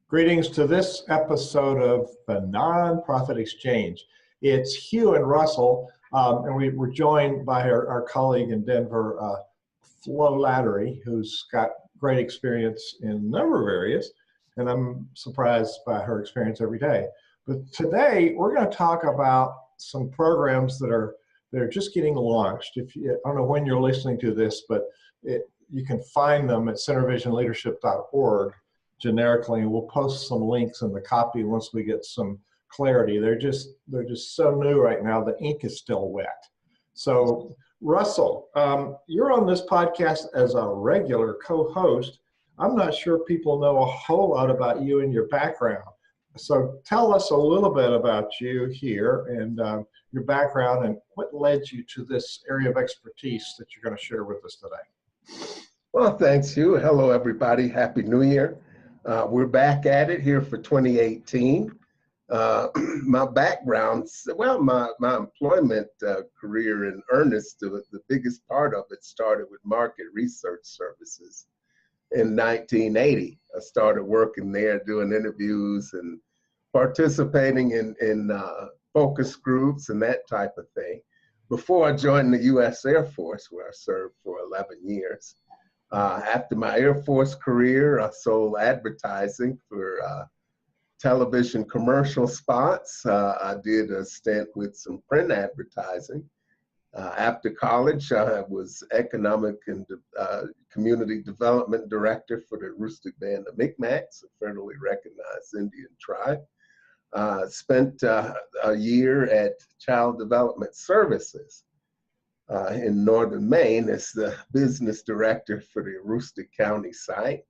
Greetings to this episode of the Nonprofit Exchange. It's Hugh and Russell, and we're joined by our colleague in Denver, Flo Lattery, who's got great experience in a number of areas, and I'm surprised by her experience every day. But today, we're going to talk about some programs that are just getting launched. I don't know when you're listening to this, but you can find them at centervisionleadership.org generically, and we'll post some links in the copy once we get some clarity. They're just so new right now. The ink is still wet. So Russell, you're on this podcast as a regular co-host. I'm not sure people know a whole lot about you and your background. So tell us a little bit about you here and your background and what led you to this area of expertise that you're going to share with us today. Well, thanks, Hugh. Hello, everybody. Happy New Year. We're back at it here for 2018. My background, well, my employment career in earnest, the biggest part of it started with market research services in 1980. I started working there doing interviews and participating in focus groups and that type of thing before I joined the U.S. Air Force, where I served for 11 years. After my Air Force career, I sold advertising for television commercial spots. I did a stint with some print advertising. After college, I was Economic and Community Development Director for the Aroostook Band of Micmacs, a federally recognized Indian tribe. Spent a year at Child Development Services in Northern Maine as the business director for the Aroostook County site.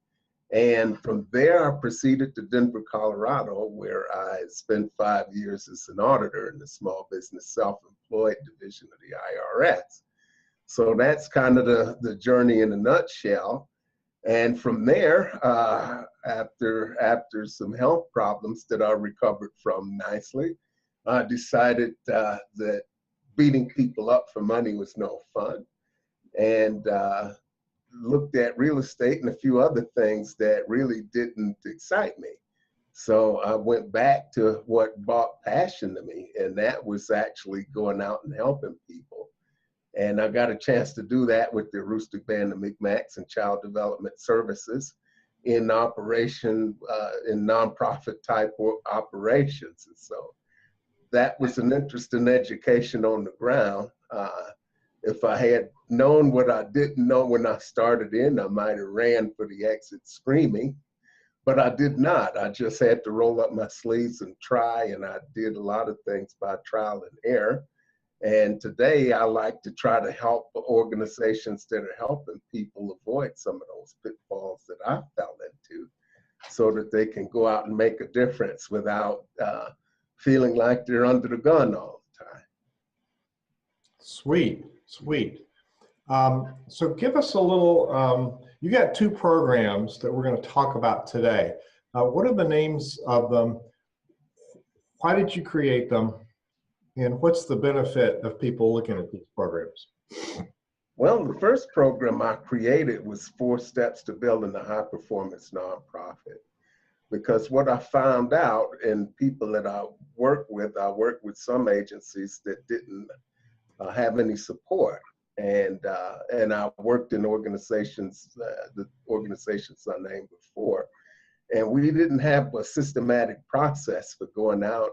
And from there, I proceeded to Denver, Colorado, where I spent 5 years as an auditor in the Small Business Self-Employed Division of the IRS. So that's kind of the journey in a nutshell. And from there, after some health problems that I recovered from nicely, I decided that beating people up for money was no fun, and looked at real estate and a few other things that really didn't excite me. So I went back to what brought passion to me, and that was actually going out and helping people. And I got a chance to do that with the Aroostook Band of Micmacs and Child Development Services in operation, in nonprofit type operations. And so that was an interesting education on the ground. If I had known what I didn't know when I started in, I might have ran for the exit screaming, but I did not. I just had to roll up my sleeves and try, and I did a lot of things by trial and error. And today I like to try to help organizations that are helping people avoid some of those pitfalls that I fell into so that they can go out and make a difference without feeling like they're under the gun all the time. Sweet, sweet. So give us a little, you got two programs that we're going to talk about today. What are the names of them? Why did you create them? And what's the benefit of people looking at these programs? Well, the first program I created was 4 Steps to Building a High-Performance Nonprofit. Because what I found out in people that I worked with some agencies that didn't have any support. And I worked in organizations, the organizations I named before, and we didn't have a systematic process for going out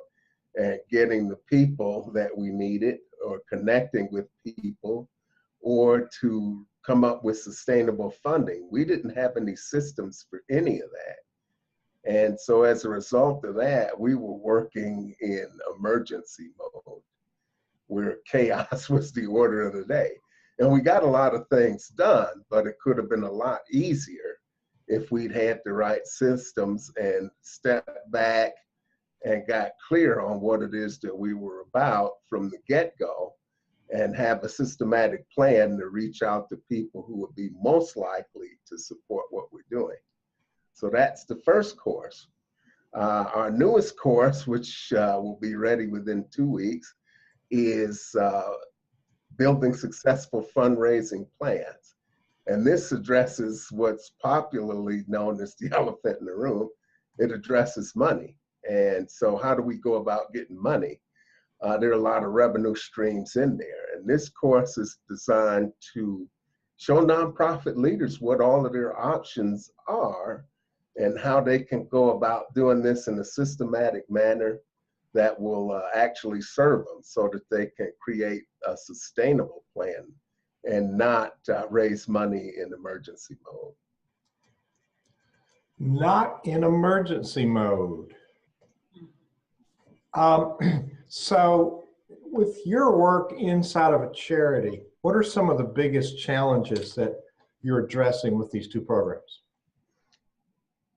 and getting the people that we needed or connecting with people or to come up with sustainable funding. We didn't have any systems for any of that. And so as a result of that, we were working in emergency mode where chaos was the order of the day. And we got a lot of things done, but it could have been a lot easier if we'd had the right systems and stepped back and got clear on what it is that we were about from the get-go and have a systematic plan to reach out to people who would be most likely to support what we're doing. So that's the first course. Our newest course, which will be ready within 2 weeks, is Building Successful Fundraising Plans. And this addresses what's popularly known as the elephant in the room, it addresses money. And so how do we go about getting money? There are a lot of revenue streams in there. And this course is designed to show nonprofit leaders what all of their options are and how they can go about doing this in a systematic manner that will actually serve them so that they can create a sustainable plan and not raise money in emergency mode. Not in emergency mode. So with your work inside of a charity, what are some of the biggest challenges that you're addressing with these two programs?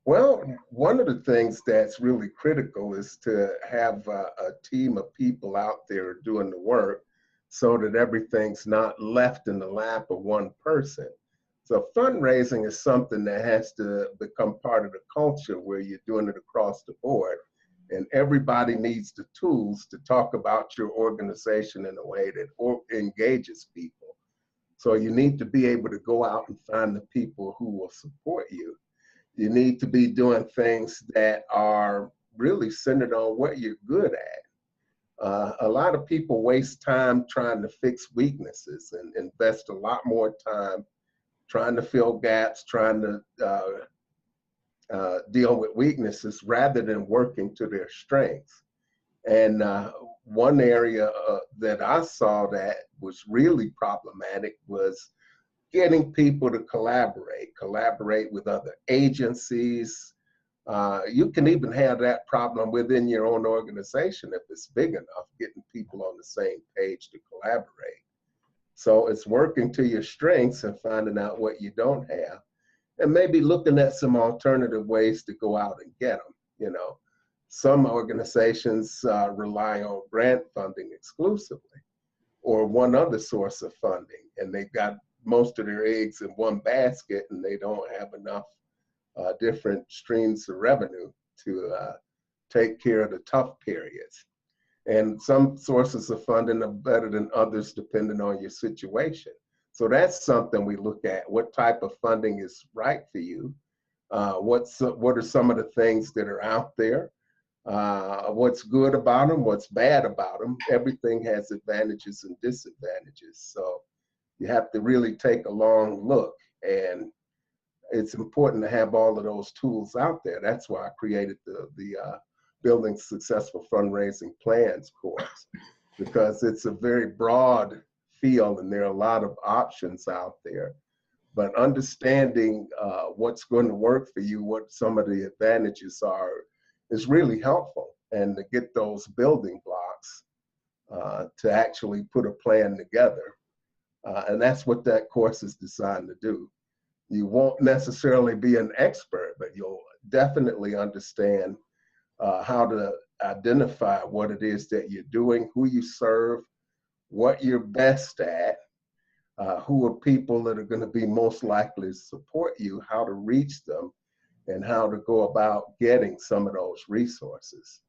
Well, one of the things that's really critical is to have a team of people out there doing the work so that everything's not left in the lap of one person. So fundraising is something that has to become part of the culture where you're doing it across the board. And everybody needs the tools to talk about your organization in a way that engages people. So you need to be able to go out and find the people who will support you. You need to be doing things that are really centered on what you're good at. A lot of people waste time trying to fix weaknesses and invest a lot more time trying to fill gaps, trying to deal with weaknesses rather than working to their strengths. And one area that I saw that was really problematic was getting people to collaborate with other agencies. You can even have that problem within your own organization if it's big enough, getting people on the same page to collaborate. So it's working to your strengths and finding out what you don't have, and maybe looking at some alternative ways to go out and get them. You know, some organizations rely on grant funding exclusively or one other source of funding, and they've got most of their eggs in one basket and they don't have enough different streams of revenue to take care of the tough periods. And some sources of funding are better than others depending on your situation. So that's something we look at. What type of funding is right for you? What are some of the things that are out there? What's good about them? What's bad about them? Everything has advantages and disadvantages. So you have to really take a long look, and it's important to have all of those tools out there. That's why I created the Building Successful Fundraising Plans course, because it's a very broad field and there are a lot of options out there. But understanding what's going to work for you, what some of the advantages are, is really helpful. And to get those building blocks to actually put a plan together. And that's what that course is designed to do. You won't necessarily be an expert, but you'll definitely understand how to identify what it is that you're doing, who you serve, what you're best at, who are people that are going to be most likely to support you, how to reach them, and how to go about getting some of those resources.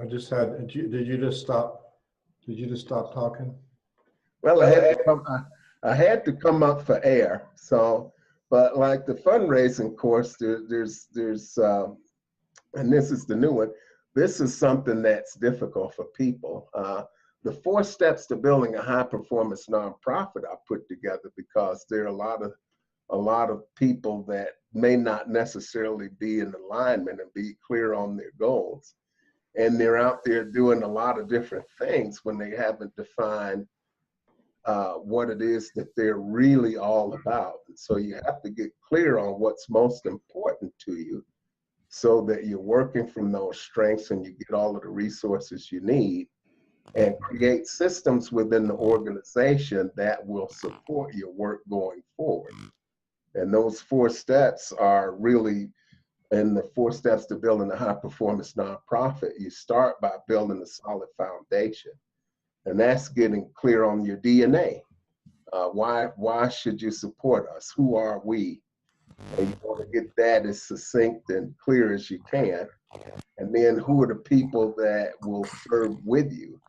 I just had, did you just stop talking? Well, I had to come up for air. So, but like the fundraising course, there's and this is the new one, this is something that's difficult for people. The 4 steps to building a high performance nonprofit I put together because there are a lot of people that may not necessarily be in alignment and be clear on their goals. And they're out there doing a lot of different things when they haven't defined what it is that they're really all about. And so you have to get clear on what's most important to you so that you're working from those strengths and you get all of the resources you need, and create systems within the organization that will support your work going forward. And those 4 steps are really, in the 4 steps to building a high performance nonprofit, you start by building a solid foundation. And that's getting clear on your DNA. Why should you support us? Who are we? And you want to get that as succinct and clear as you can. And then who are the people that will serve with you?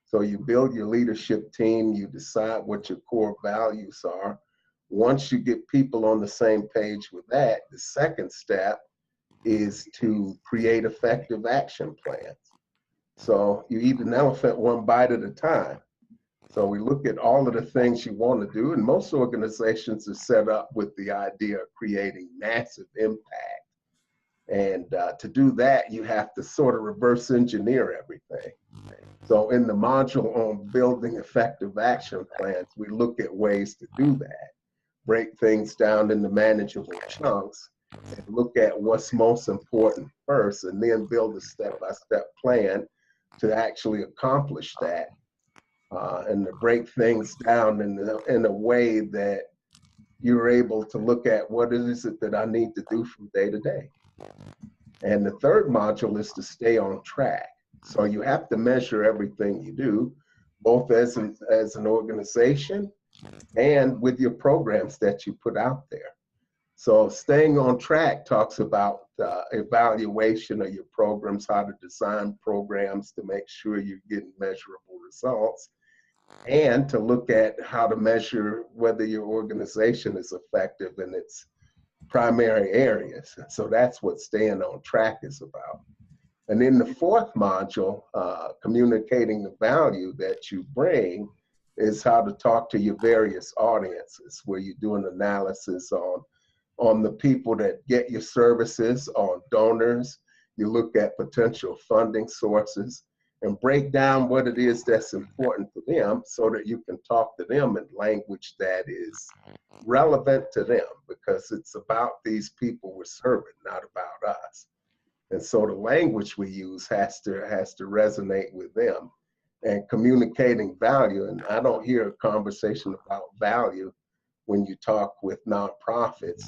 So you build your leadership team, you decide what your core values are, Once you get people on the same page with that, the second step is to create effective action plans. So you eat an elephant one bite at a time. So we look at all of the things you want to do, and most organizations are set up with the idea of creating massive impact. And to do that, you have to sort of reverse engineer everything. So in the module on building effective action plans, we look at ways to do that, break things down into manageable chunks, and look at what's most important first, and then build a step-by-step plan to actually accomplish that. And to break things down in a way that you're able to look at what is it that I need to do from day to day. And the third module is to stay on track. So you have to measure everything you do, both as an organization and with your programs that you put out there. So staying on track talks about evaluation of your programs, how to design programs to make sure you're getting measurable results, and to look at how to measure whether your organization is effective in its primary areas. So that's what staying on track is about. And in the fourth module, communicating the value that you bring, is how to talk to your various audiences, where you do an analysis on the people that get your services, on donors. You look at potential funding sources and break down what it is that's important to them so that you can talk to them in language that is relevant to them, because it's about these people we're serving, not about us. And so the language we use has to resonate with them, and communicating value. And I don't hear a conversation about value when you talk with nonprofits.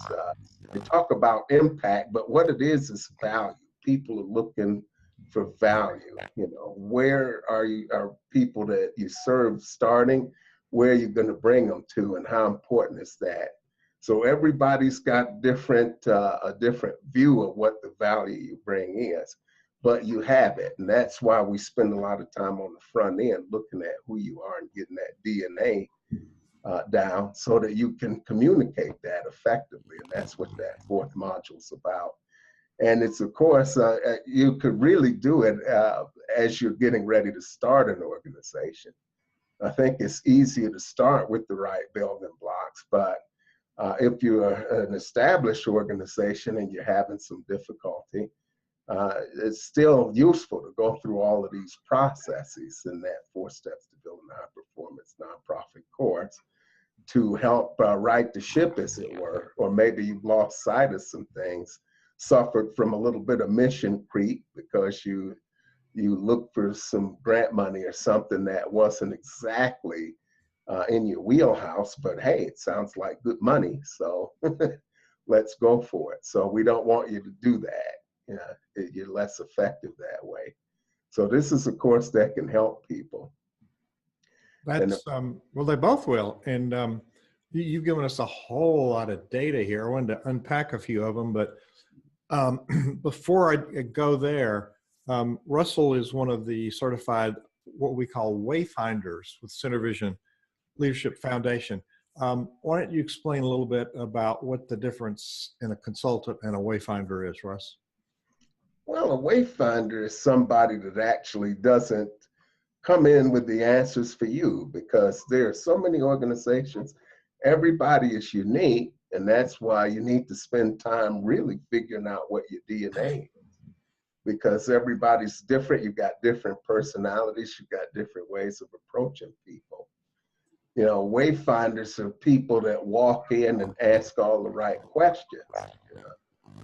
They talk about impact, but what it is value. People are looking for value. You know, where are people that you serve starting? Where are you going to bring them to, and how important is that? So everybody's got a different view of what the value you bring is, but you have it, and that's why we spend a lot of time on the front end looking at who you are and getting that DNA down so that you can communicate that effectively, and that's what that fourth module is about. And it's, of course, you could really do it as you're getting ready to start an organization. I think it's easier to start with the right building blocks, but if you're an established organization and you're having some difficulty, it's still useful to go through all of these processes in that 4 steps to building a high-performance nonprofit course to help right the ship, as it were, or maybe you've lost sight of some things, suffered from a little bit of mission creep because you looked for some grant money or something that wasn't exactly in your wheelhouse, but hey, it sounds like good money, so let's go for it. So we don't want you to do that. You're less effective that way. So this is a course that can help people. That's, well, they both will. And you've given us a whole lot of data here. I wanted to unpack a few of them, but before I go there, Russell is one of the certified, what we call Wayfinders with CenterVision Leadership Foundation. Why don't you explain a little bit about what the difference in a consultant and a Wayfinder is, Russ? Well, a Wayfinder is somebody that actually doesn't come in with the answers for you, because there are so many organizations. Everybody is unique, and that's why you need to spend time really figuring out what your DNA is, because everybody's different. You've got different personalities. You've got different ways of approaching people. You know, Wayfinders are people that walk in and ask all the right questions.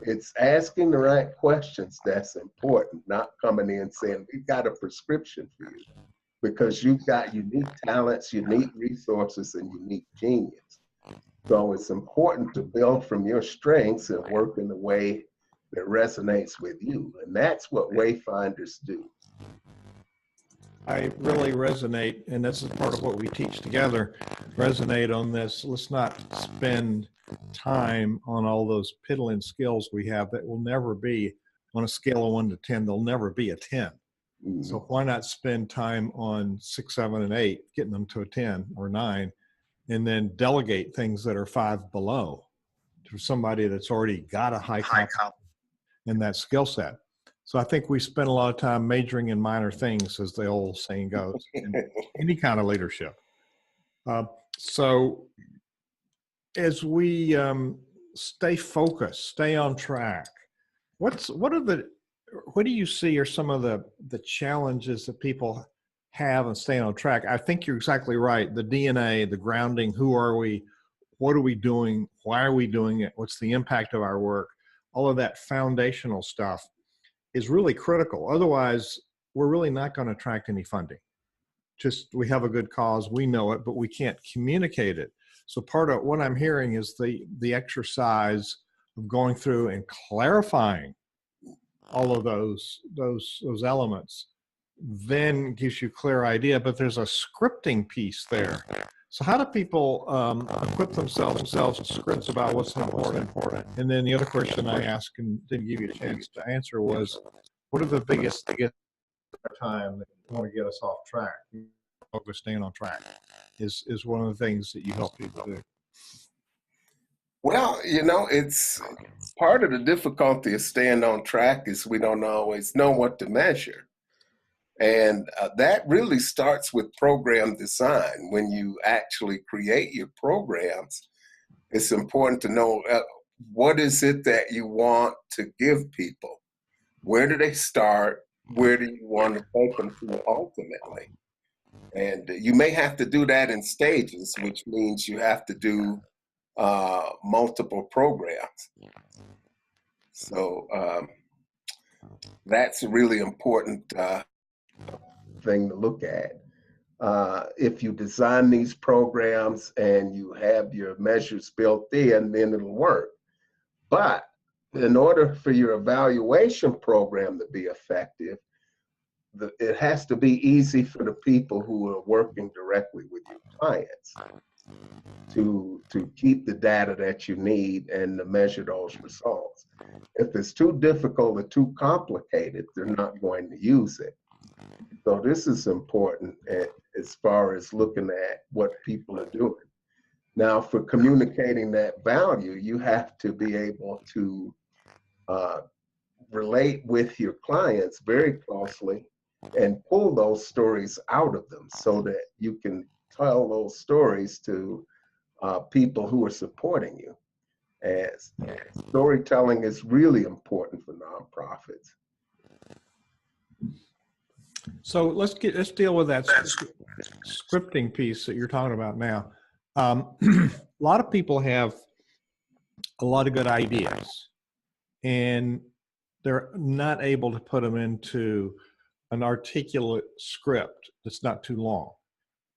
It's asking the right questions that's important, not coming in saying, we've got a prescription for you, because you've got unique talents, unique resources, and unique genius. So it's important to build from your strengths and work in a way that resonates with you. And that's what Wayfinders do. I really resonate, and this is part of what we teach together, resonate on this. Let's not spend time on all those piddling skills we have that will never be, on a scale of 1 to 10, they'll never be a 10. Mm-hmm. So why not spend time on 6, 7, and 8, getting them to a 10 or 9, and then delegate things that are 5 below to somebody that's already got a high comp in that skill set. So I think we spend a lot of time majoring in minor things, as the old saying goes, in any kind of leadership. So as we stay focused, stay on track, what do you see are some of the challenges that people have in staying on track? I think you're exactly right. The DNA, the grounding, who are we? What are we doing? Why are we doing it? What's the impact of our work? All of that foundational stuff is really critical. Otherwise, we're really not going to attract any funding. Just, we have a good cause, we know it, but we can't communicate it. So part of what I'm hearing is the exercise of going through and clarifying all of those elements then gives you a clear idea, but there's a scripting piece there. So how do people equip themselves with scripts about what's important? And then the other question I asked and didn't give you a chance to answer was, what are the biggest time that you want to get us off track? Focus, staying on track is one of the things that you help people do. Well, it's part of the difficulty of staying on track is we don't always know what to measure. And that really starts with program design. When you actually create your programs, it's important to know what is it that you want to give people? Where do they start? Where do you want to take them to ultimately? And you may have to do that in stages, which means you have to do multiple programs. So that's a really important thing to look at. If you design these programs and you have your measures built in, then it'll work. But in order for your evaluation program to be effective, it has to be easy for the people who are working directly with your clients to keep the data that you need and to measure those results. If it's too difficult or too complicated, they're not going to use it. So this is important as far as looking at what people are doing. Now, for communicating that value, you have to be able to relate with your clients very closely and pull those stories out of them so that you can tell those stories to people who are supporting you. As storytelling is really important for nonprofits. So let's deal with that scripting piece that you're talking about now. A lot of people have a lot of good ideas, and they're not able to put them into an articulate script that's not too long.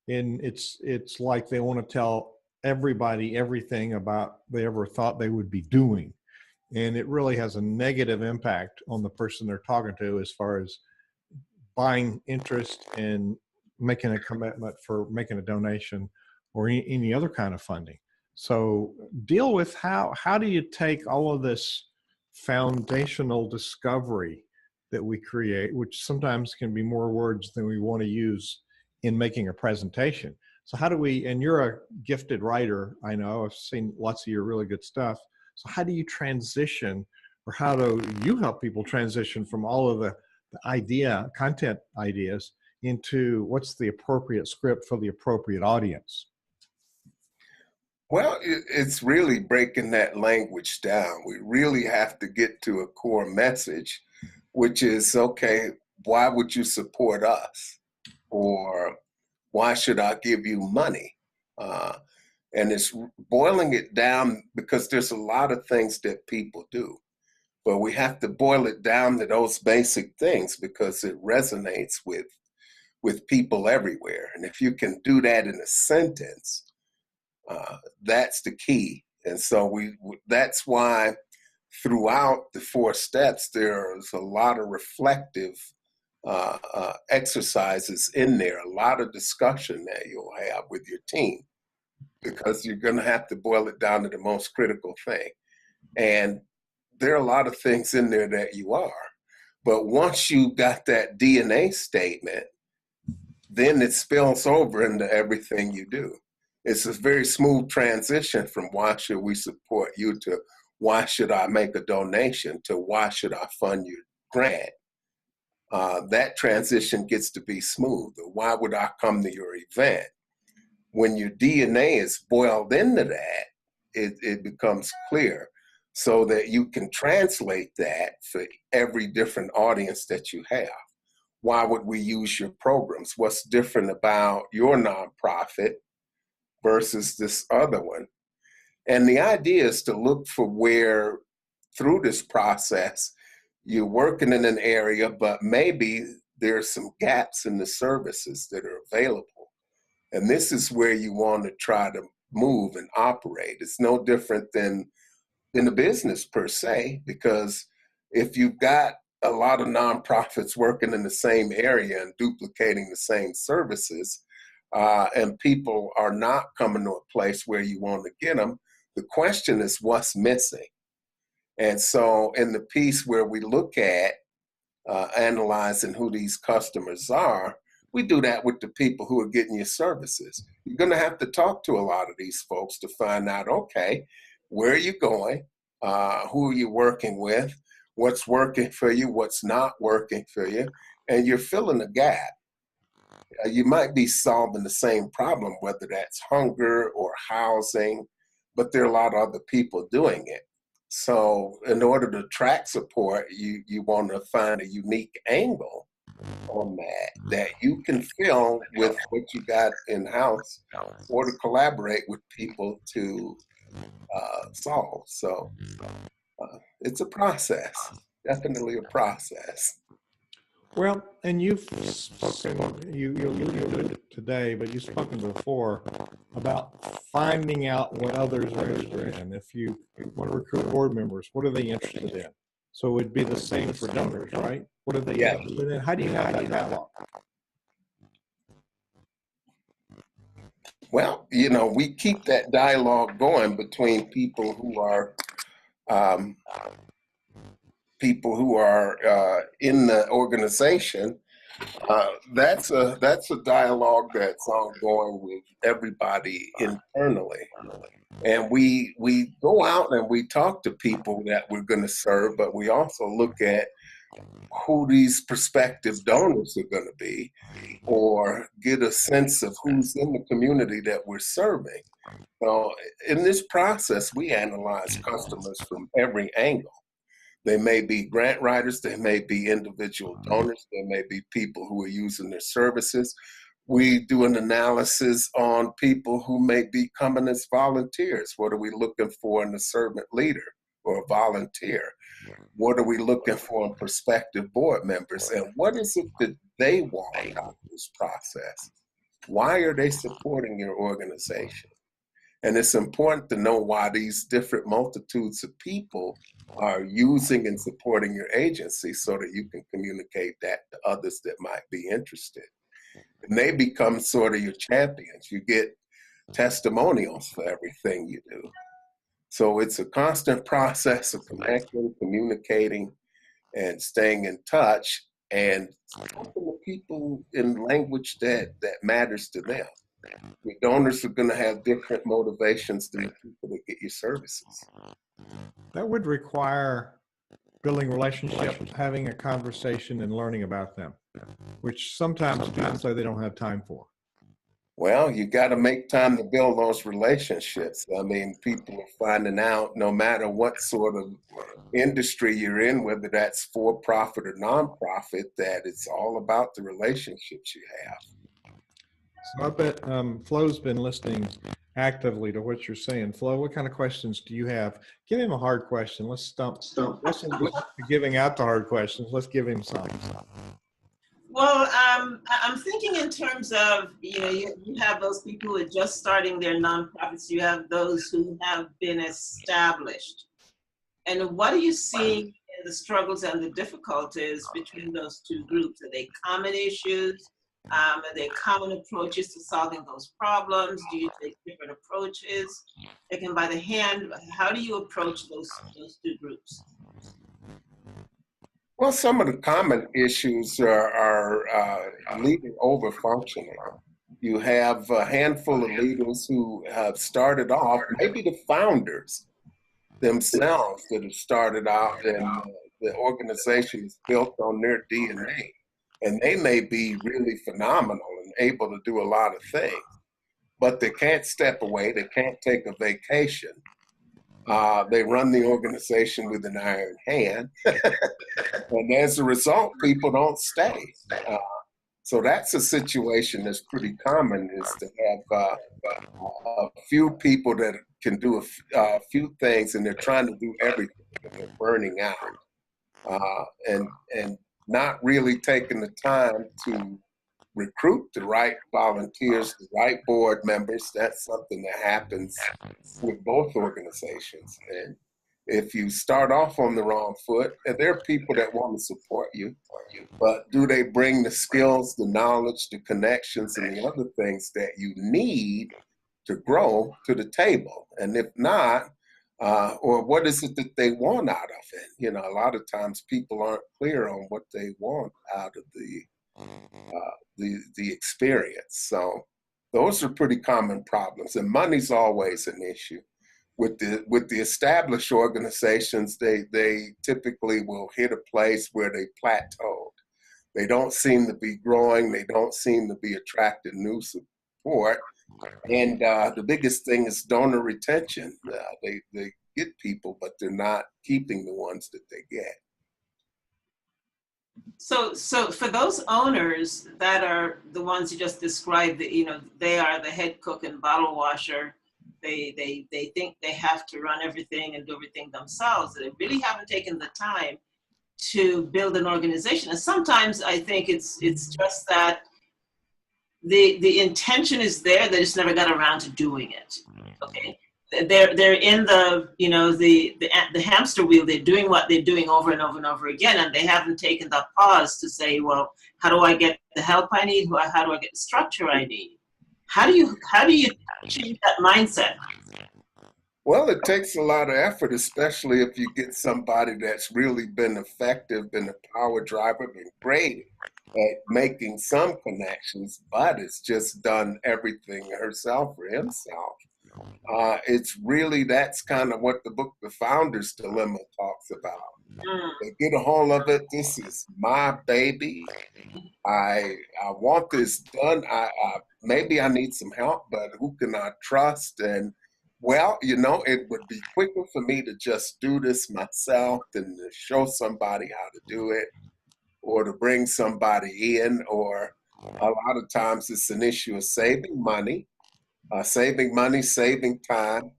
And it's like they want to tell everybody everything about they ever thought they would be doing. And it really has a negative impact on the person they're talking to as far as buying interest and making a commitment for making a donation or any other kind of funding. So deal with how do you take all of this foundational discovery that we create, which sometimes can be more words than we want to use in making a presentation. So how do we, and you're a gifted writer, I know, I've seen lots of your really good stuff. So how do you transition, or how do you help people transition from all of the content ideas into what's the appropriate script for the appropriate audience? Well, it's really breaking that language down. We really have to get to a core message, which is, okay, why would you support us? Or why should I give you money? And it's boiling it down, because there's a lot of things that people do, but we have to boil it down to those basic things because it resonates with people everywhere. And if you can do that in a sentence, that's the key. And so that's why throughout the 4 steps, there's a lot of reflective exercises in there, a lot of discussion that you'll have with your team, because you're going to have to boil it down to the most critical thing. And there are a lot of things in there that you are. But once you got that DNA statement, then it spills over into everything you do. It's a very smooth transition from why should we support you to why should I make a donation to why should I fund your grant. That transition gets to be smooth. Why would I come to your event? When your DNA is boiled into that, it becomes clear so that you can translate that for every different audience that you have. Why would we use your programs? What's different about your nonprofit versus this other one? And the idea is to look for where, through this process, you're working in an area, but maybe there's some gaps in the services that are available. And this is where you want to try to move and operate. It's no different than in the business per se, because if you've got a lot of nonprofits working in the same area and duplicating the same services, and people are not coming to a place where you want to get them, the question is what's missing? And so in the piece where we look at analyzing who these customers are, we do that with the people who are getting your services. You're going to have to talk to a lot of these folks to find out, okay, where are you going? Who are you working with? What's working for you? What's not working for you? And you're filling the gap. You might be solving the same problem, whether that's hunger or housing, but there are a lot of other people doing it. So in order to track support, you want to find a unique angle on that you can fill with what you got in-house or to collaborate with people to solve. So it's a process, definitely a process. Well, and you've spoken, you alluded to it today, but you've spoken before about finding out what others are interested in. If you want to recruit board members, what are they interested in? So it would be the same for donors, right? What are they interested in? How do you have that dialogue? Well, we keep that dialogue going between people who are in the organization. That's a dialogue that's ongoing with everybody internally, and we go out and we talk to people that we're going to serve, but we also look at who these prospective donors are going to be, or get a sense of who's in the community that we're serving. So in this process, we analyze customers from every angle. They may be grant writers, they may be individual donors, they may be people who are using their services. We do an analysis on people who may be coming as volunteers. What are we looking for in a servant leader or a volunteer? What are we looking for in prospective board members? And what is it that they want out of this process? Why are they supporting your organization? And it's important to know why these different multitudes of people are using and supporting your agency so that you can communicate that to others that might be interested. And they become sort of your champions. You get testimonials for everything you do. So it's a constant process of connecting, communicating, and staying in touch and talking to people in language that matters to them. Your donors are going to have different motivations than the people that get your services. That would require building relationships, having a conversation, and learning about them, which sometimes people say they don't have time for. Well, you got to make time to build those relationships. I mean, people are finding out no matter what sort of industry you're in, whether that's for-profit or nonprofit, that it's all about the relationships you have. So I bet Flo's been listening actively to what you're saying. Flo, what kind of questions do you have? Give him a hard question. Let's stop giving out the hard questions. Let's give him some. Well, I'm thinking in terms of, you have those people who are just starting their nonprofits. You have those who have been established. And what are you seeing in the struggles and the difficulties between those two groups? Are they common issues? Are there common approaches to solving those problems? Do you take different approaches? Taken by the hand, how do you approach those two groups? Well, some of the common issues are leading over functioning. You have a handful of leaders who have started off, maybe the founders themselves that have started out, and the organization is built on their DNA. And they may be really phenomenal and able to do a lot of things, but they can't step away. They can't take a vacation. They run the organization with an iron hand. And as a result, people don't stay. So that's a situation that's pretty common, is to have a few people that can do a few things, and they're trying to do everything, and they're burning out, and not really taking the time to recruit the right volunteers, the right board members. That's something that happens with both organizations. And if you start off on the wrong foot, and there are people that want to support you, but do they bring the skills, the knowledge, the connections, and the other things that you need to grow to the table? And if not, or what is it that they want out of it? You know, a lot of times people aren't clear on what they want out of the experience. So those are pretty common problems, and money's always an issue. With the established organizations, they typically will hit a place where they plateaued. They don't seem to be growing. They don't seem to be attracting new support. And the biggest thing is donor retention. They get people, but they're not keeping the ones that they get. So for those owners that are the ones you just described, that, you know, they are the head cook and bottle washer. They think they have to run everything and do everything themselves. They really haven't taken the time to build an organization. And sometimes I think it's just that the intention is there, they just never got around to doing it. Okay, they're in the, you know, the hamster wheel. They're doing what they're doing over and over and over again, and they haven't taken the pause to say, well, how do I get the help I need? How do I get the structure I need? How do you change that mindset? Well, it takes a lot of effort, especially if you get somebody that's really been effective, been a power driver, been great at making some connections, but it's just done everything herself or himself. It's really, that's kind of what the book, The Founder's Dilemma, talks about. They get a hold of it. This is my baby. I want this done. Maybe I need some help, but who can I trust? And well, you know, it would be quicker for me to just do this myself than to show somebody how to do it, or to bring somebody in. Or a lot of times it's an issue of saving money, saving time,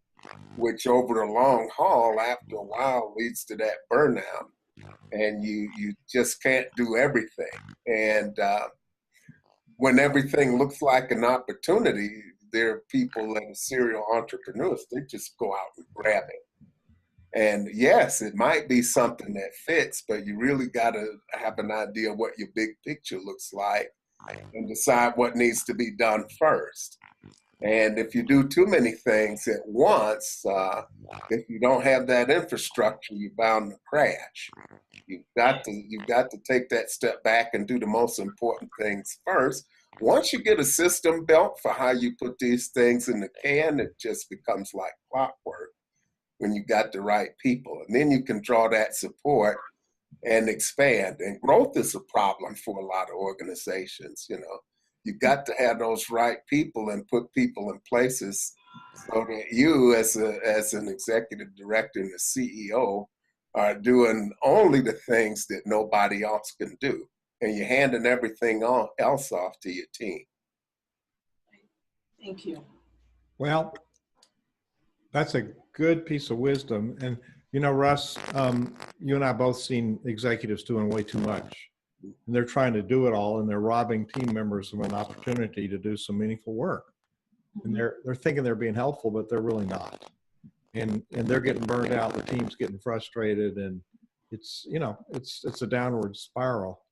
which over the long haul, after a while, leads to that burnout. And you just can't do everything. And when everything looks like an opportunity, there are people that are serial entrepreneurs. They just go out and grab it. And yes, it might be something that fits, but you really got to have an idea what your big picture looks like and decide what needs to be done first. And if you do too many things at once, if you don't have that infrastructure, you're bound to crash. You've got to take that step back and do the most important things first. Once you get a system built for how you put these things in the can, it just becomes like clockwork when you got the right people. And then you can draw that support and expand. And growth is a problem for a lot of organizations, you know. You got to have those right people and put people in places so that you, as an executive director and a CEO, are doing only the things that nobody else can do, and you're handing everything else off to your team. Thank you. Well, that's a good piece of wisdom. And you know, Russ, you and I both seen executives doing way too much. And they're trying to do it all, and they're robbing team members of an opportunity to do some meaningful work. And they're thinking they're being helpful, but they're really not. And they're getting burned out. The team's getting frustrated, and it's, you know, it's a downward spiral.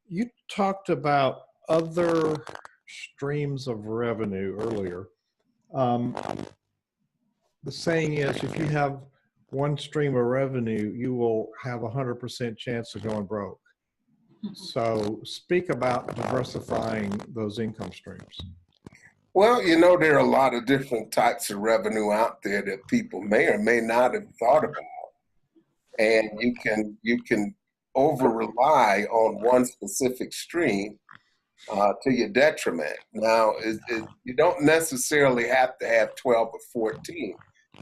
You talked about other streams of revenue earlier. The saying is, if you have one stream of revenue, you will have 100% chance of going broke. So speak about diversifying those income streams. Well, there are a lot of different types of revenue out there that people may or may not have thought about, and you can over rely on one specific stream to your detriment. Now, you don't necessarily have to have 12 or 14.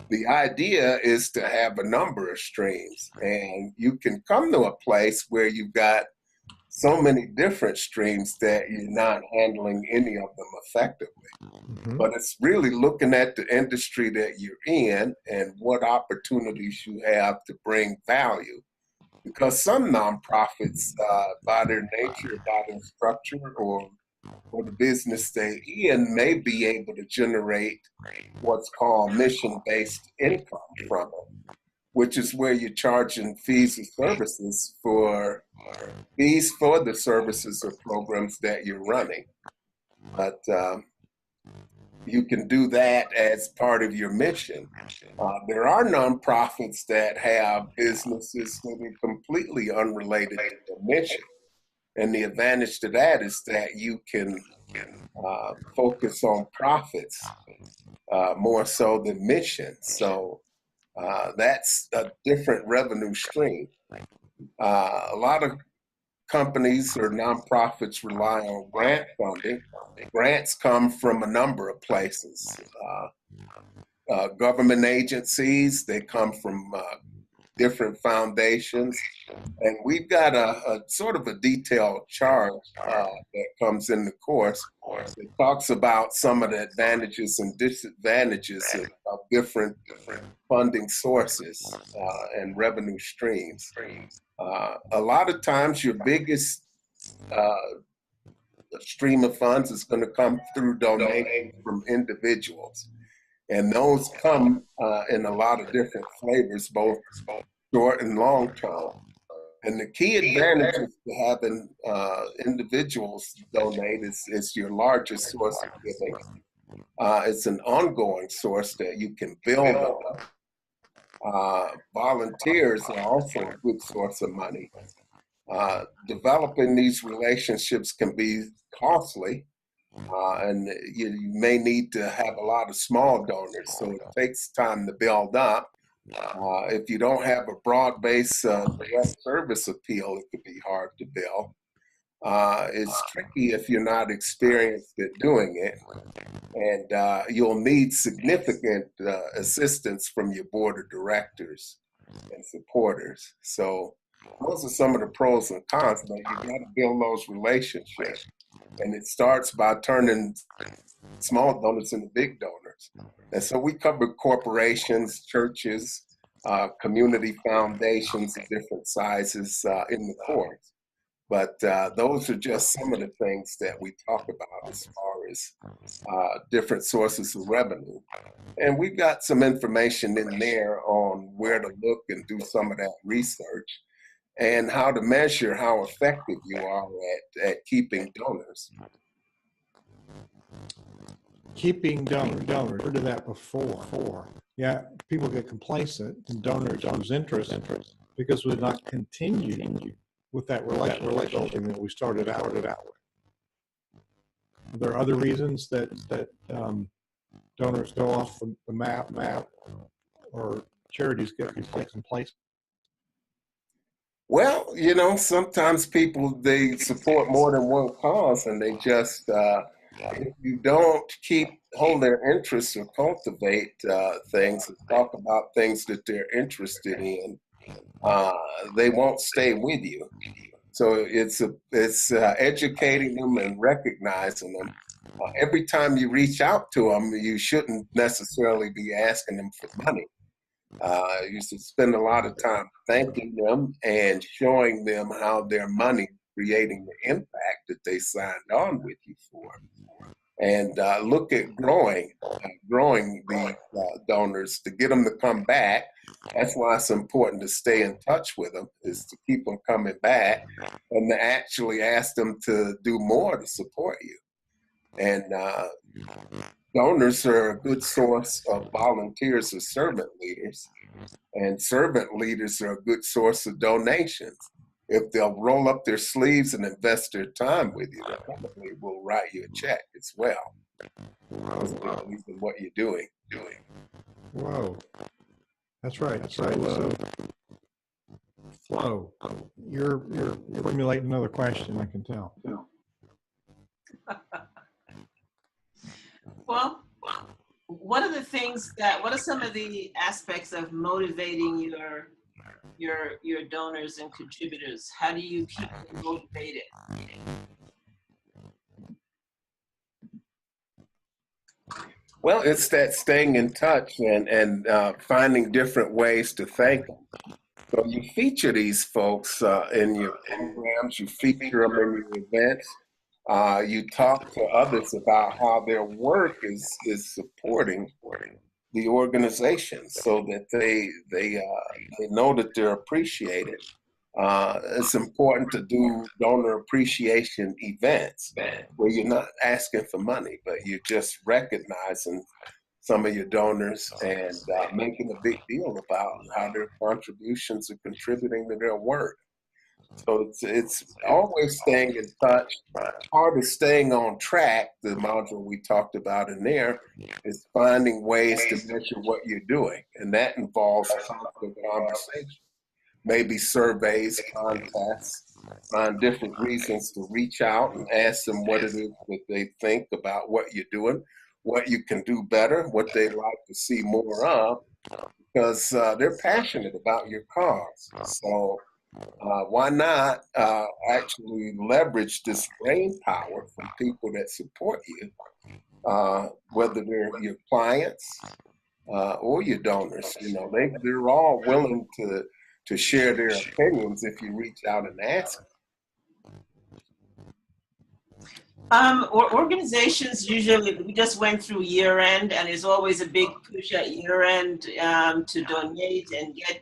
The idea is to have a number of streams, and you can come to a place where you've got so many different streams that you're not handling any of them effectively. Mhm. But it's really looking at the industry that you're in and what opportunities you have to bring value. Because some nonprofits, by their nature, by their structure, or the business they're in, may be able to generate what's called mission-based income from it, which is where you're charging fees and services for the services or programs that you're running. But you can do that as part of your mission. There are nonprofits that have businesses that are completely unrelated to the mission. And the advantage to that is that you can focus on profits more so than mission. So that's a different revenue stream. A lot of companies or nonprofits rely on grant funding. Grants come from a number of places. Government agencies, they come from different foundations. And we've got a sort of a detailed chart that comes in the course. It talks about some of the advantages and disadvantages of different funding sources and revenue streams. A lot of times your biggest stream of funds is going to come through donations from individuals. And those come in a lot of different flavors, both short and long term. And the key advantage to having individuals donate is your largest source of giving. It's an ongoing source that you can build on. Volunteers are also a good source of money. Developing these relationships can be costly, and you may need to have a lot of small donors, so it takes time to build up. If you don't have a broad-based direct service appeal, it could be hard to build. It's tricky if you're not experienced at doing it, and you'll need significant assistance from your board of directors and supporters. So those are some of the pros and cons, but you got to build those relationships. And it starts by turning small donors into big donors. And so we cover corporations, churches, community foundations of different sizes in the course. But those are just some of the things that we talk about as far as different sources of revenue. And we've got some information in there on where to look and do some of that research, and how to measure how effective you are at keeping donors. Keeping donors. Heard of that before. Yeah, people get complacent and donors lose interest because we're not continuing with that relationship that we started out with. Are there other reasons that donors go off the map, or charities get complacent? Well, sometimes people, they support more than one cause, and they just, if you don't hold their interests or cultivate things and talk about things that they're interested in, they won't stay with you. So it's educating them and recognizing them. Every time you reach out to them, you shouldn't necessarily be asking them for money. You should spend a lot of time thanking them and showing them how their money creating the impact that they signed on with you for. And look at growing the donors to get them to come back. That's why it's important to stay in touch with them, is to keep them coming back and to actually ask them to do more to support you. And donors are a good source of volunteers or servant leaders, and servant leaders are a good source of donations. If they'll roll up their sleeves and invest their time with you, they probably will write you a check as well. because they believe in what you're doing. Whoa. That's right. So, Flo, you're formulating another question, I can tell. Well, what are some of the aspects of motivating your donors and contributors? How do you keep them motivated? Well, it's that staying in touch and finding different ways to thank them. So you feature these folks in your programs, you feature them in your events, you talk to others about how their work is supporting the organization so that they know that they're appreciated. It's important to do donor appreciation events where you're not asking for money, but you're just recognizing some of your donors and making a big deal about how their contributions are contributing to their work. So it's always staying in touch. Part of staying on track, the module we talked about in there, is finding ways to measure what you're doing. And that involves constant conversation. Maybe surveys, contests, find different reasons to reach out and ask them what it is that they think about what you're doing, what you can do better, what they'd like to see more of, because they're passionate about your cause. So why not actually leverage this brain power from people that support you, whether they're your clients or your donors? You know, they're all willing to share their opinions if you reach out and ask. Organizations usually, we just went through year end, and there's always a big push at year end to donate and get,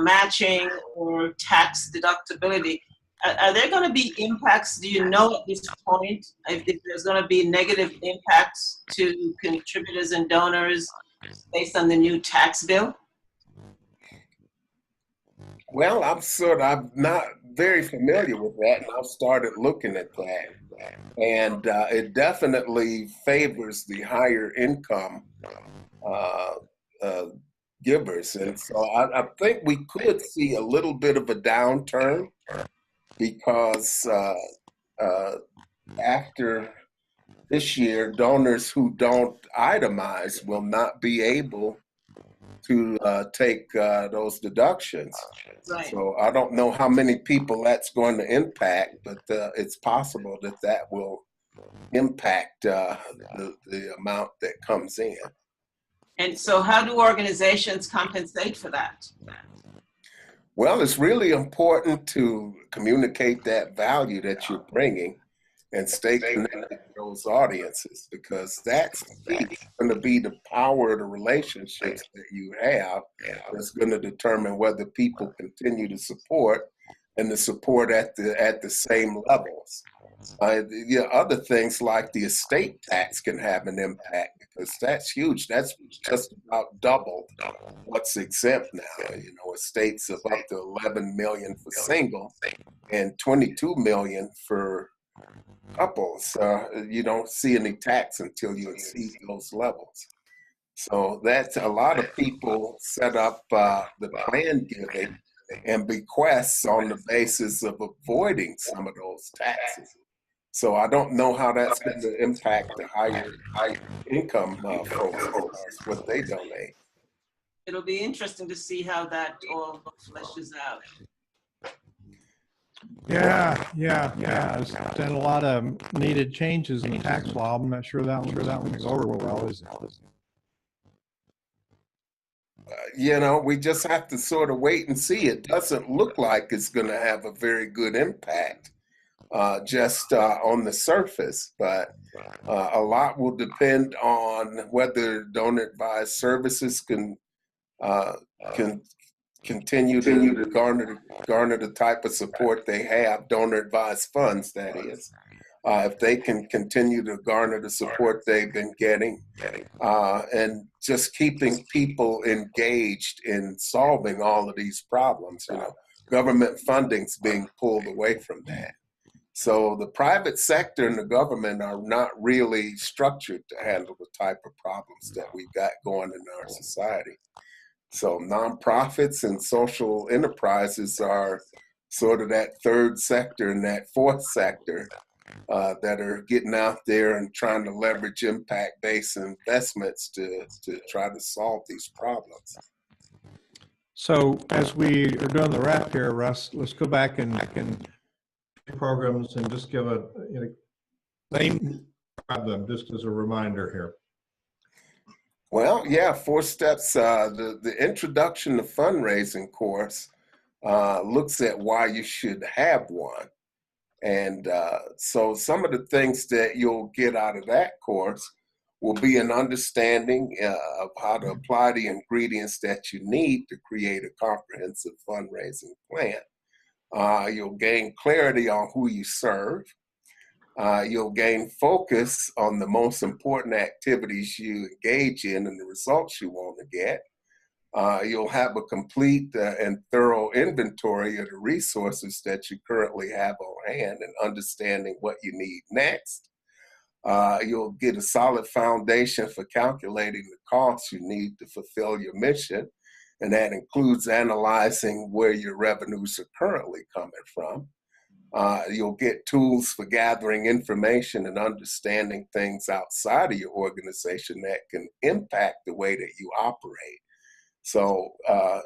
matching or tax deductibility. Are there going to be impacts? Do you know at this point if there's going to be negative impacts to contributors and donors based on the new tax bill? Well, I'm not very familiar with that, and I've started looking at that. And it definitely favors the higher income givers. And so I think we could see a little bit of a downturn because after this year, donors who don't itemize will not be able to take those deductions. Right. So I don't know how many people that's going to impact, but it's possible that will impact the amount that comes in. And so how do organizations compensate for that? Well, it's really important to communicate that value that you're bringing and stay connected to those audiences, because that's going to be the power of the relationships that you have that's going to determine whether people continue to support and to support at the same levels. Other things like the estate tax can have an impact because that's huge. That's just about double what's exempt now. Estates of up to 11 million for single and 22 million for couples. You don't see any tax until you exceed those levels. So that's a lot of people set up the plan giving and bequests on the basis of avoiding some of those taxes. So I don't know how that's going to impact the higher income folks as far as what they donate. It'll be interesting to see how that all fleshes out. Yeah. There's been a lot of needed changes in the tax law. I'm not sure that one's over well, is it? We just have to sort of wait and see. It doesn't look like it's going to have a very good impact just on the surface, but a lot will depend on whether donor advised services can continue to garner the type of support they have, donor advised funds, that is. If they can continue to garner the support they've been getting, and just keeping people engaged in solving all of these problems. Government funding's being pulled away from that. So the private sector and the government are not really structured to handle the type of problems that we've got going in our society. So nonprofits and social enterprises are sort of that third sector and that fourth sector that are getting out there and trying to leverage impact-based investments to try to solve these problems. So as we are doing the wrap here, Russ, let's go back and programs and just give a name them just as a reminder here. Well, yeah, 4 steps. The introduction to fundraising course looks at why you should have one. And so some of the things that you'll get out of that course will be an understanding of how to apply the ingredients that you need to create a comprehensive fundraising plan. You'll gain clarity on who you serve. You'll gain focus on the most important activities you engage in and the results you want to get. You'll have a complete and thorough inventory of the resources that you currently have on hand and understanding what you need next. You'll get a solid foundation for calculating the costs you need to fulfill your mission, and that includes analyzing where your revenues are currently coming from. You'll get tools for gathering information and understanding things outside of your organization that can impact the way that you operate. So,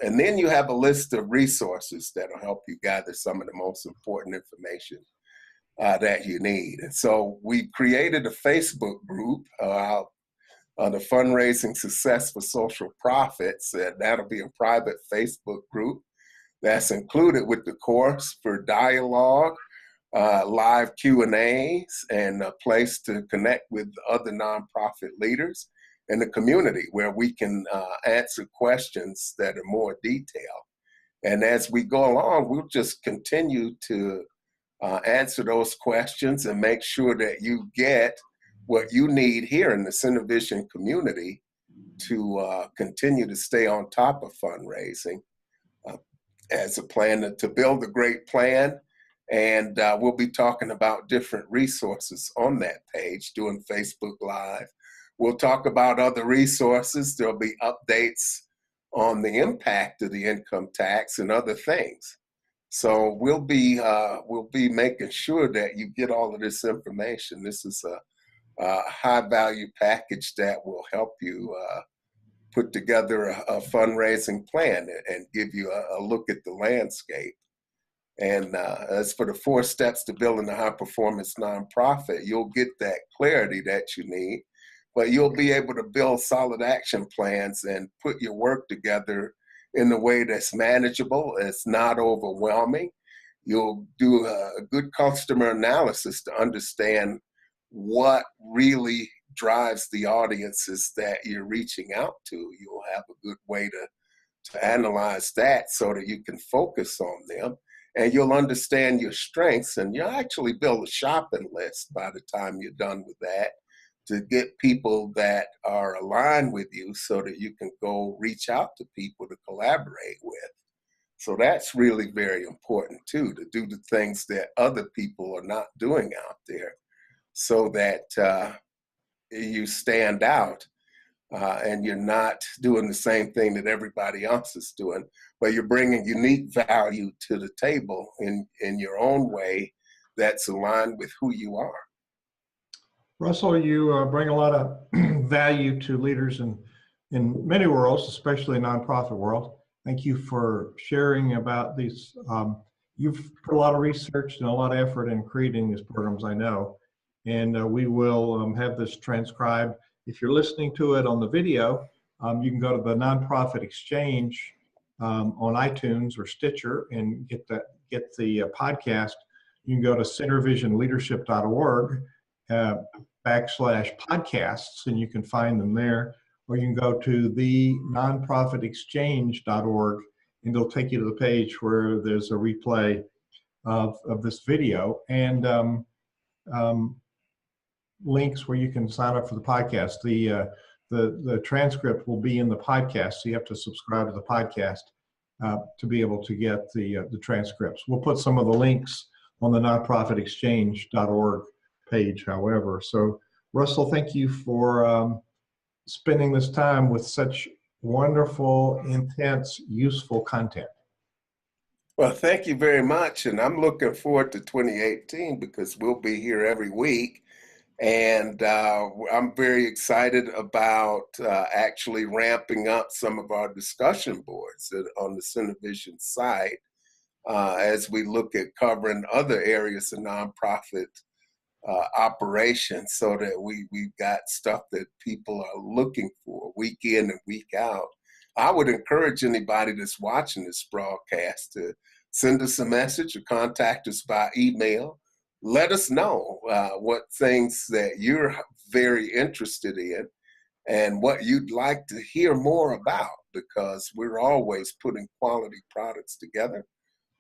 and then you have a list of resources that'll help you gather some of the most important information that you need. And so we created a Facebook group, the Fundraising Success for Social Profits, and that'll be a private Facebook group that's included with the course for dialogue, live Q&As, and a place to connect with other nonprofit leaders in the community where we can answer questions that are more detailed. And as we go along, we'll just continue to answer those questions and make sure that you get what you need here in the Cinevision community to continue to stay on top of fundraising as a plan to build a great plan. And we'll be talking about different resources on that page, doing Facebook Live. We'll talk about other resources. There'll be updates on the impact of the income tax and other things. So we'll be making sure that you get all of this information. This is a high value package that will help you put together a fundraising plan and give you a look at the landscape. And as for the 4 steps to building a high performance nonprofit, you'll get that clarity that you need, but you'll be able to build solid action plans and put your work together in a way that's manageable, it's not overwhelming. You'll do a good customer analysis to understand what really drives the audiences that you're reaching out to. You'll have a good way to analyze that so that you can focus on them. And you'll understand your strengths, and you'll actually build a shopping list by the time you're done with that to get people that are aligned with you so that you can go reach out to people to collaborate with. So that's really very important too, to do the things that other people are not doing out there so that you stand out and you're not doing the same thing that everybody else is doing, but you're bringing unique value to the table in your own way that's aligned with who you are. Russell, you bring a lot of value to leaders in many worlds, especially nonprofit world. Thank you for sharing about these. You've put a lot of research and a lot of effort in creating these programs, I know, and we will have this transcribed. If you're listening to it on the video, you can go to the Nonprofit Exchange on iTunes or Stitcher and get the podcast. You can go to centervisionleadership.org /podcasts, and you can find them there, or you can go to the nonprofitexchange.org, and it'll take you to the page where there's a replay of this video and links where you can sign up for the podcast. The transcript will be in the podcast, so you have to subscribe to the podcast to be able to get the transcripts. We'll put some of the links on the nonprofitexchange.org page, however. So, Russell, thank you for spending this time with such wonderful, intense, useful content. Well, thank you very much. And I'm looking forward to 2018 because we'll be here every week. And I'm very excited about actually ramping up some of our discussion boards on the Cinevision site as we look at covering other areas of nonprofit operations, so that we've got stuff that people are looking for week in and week out. I would encourage anybody that's watching this broadcast to send us a message or contact us by email. Let us know what things that you're very interested in and what you'd like to hear more about, because we're always putting quality products together.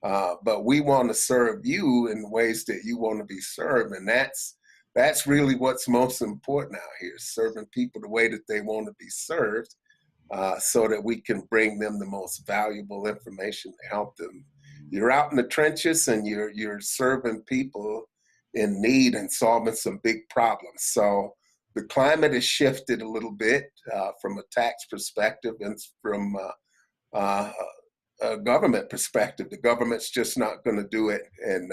But we want to serve you in ways that you want to be served. And that's really what's most important out here, serving people the way that they want to be served, so that we can bring them the most valuable information to help them. You're out in the trenches and you're serving people in need and solving some big problems. So the climate has shifted a little bit from a tax perspective and from a government perspective. The government's just not going to do it. And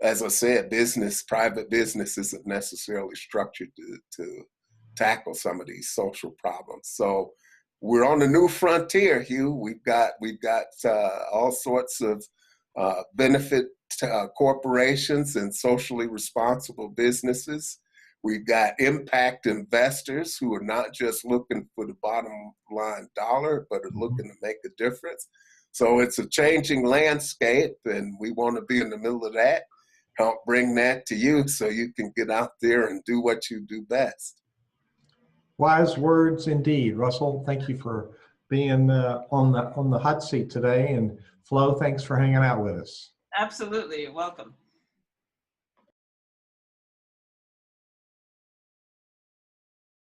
as I said, private business isn't necessarily structured to tackle some of these social problems. So we're on the new frontier, Hugh. We've got all sorts of benefit corporations and socially responsible businesses. We've got impact investors who are not just looking for the bottom line dollar, but are looking to make a difference. So it's a changing landscape, and we want to be in the middle of that, help bring that to you so you can get out there and do what you do best. Wise words indeed, Russell. Thank you for being on the hot seat today, and Flo, thanks for hanging out with us. Absolutely, you're welcome.